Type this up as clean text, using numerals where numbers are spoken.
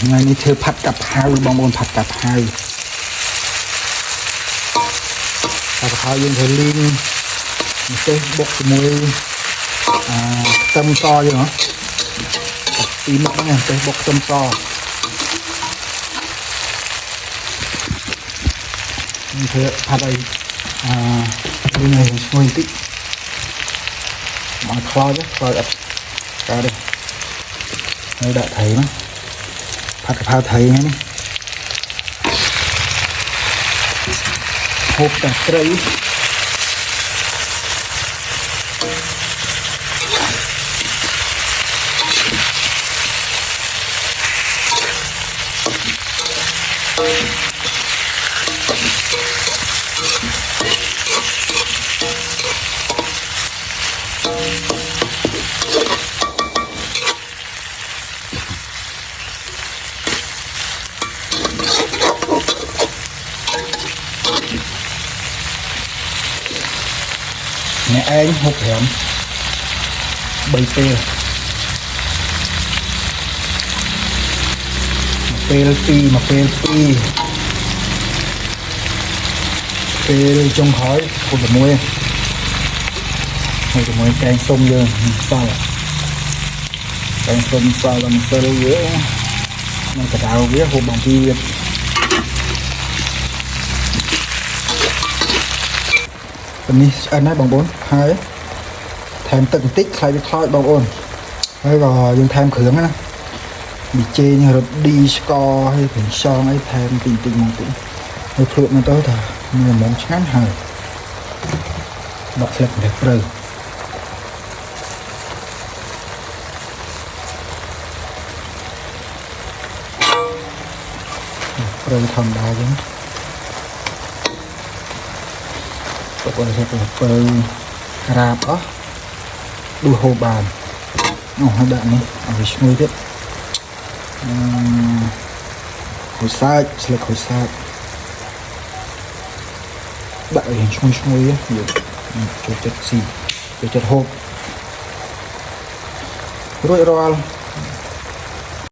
ngày nay thưaผัดcặp hao bong bồnผัดcặp hao dương thời liên cái bột muối tâm to vậy hả tí mỡ nha cái bột tâm to như thếผัđây như này ngồi tí mà kho chứ kho ập ra đây đây đã thấy màผัดcà phao thấy này hộp cả cây mẹ anh hộp hẻm bầy pê mà pê trong khói của the muối hay the muối canh sông giờ sao canh sông sao làm sơ dưới nó cả đào với hộp bằng kiaนี้อันนั้นบางบนหายแถมตึกติ๊กใครไปคลอดบางบนแล้วก็ยังแถมเขืองนะดีเจนี่รถดีสกอร์ให้ถึงช่องให้แถมติ่งให้พลุมันโตเถอะมีมองชั้นหายดอกเล็กเด็กเปลือยทำได้ยังตัวคนจะเป็นเปิลกราบอ๋อดูโฮบานอ๋อให้แบบนี้เอาไปช่วยดิหัวซาสลักหัวซาแบบเห็นช่วยอยู่จุด7 4จุด7 6รวยรอล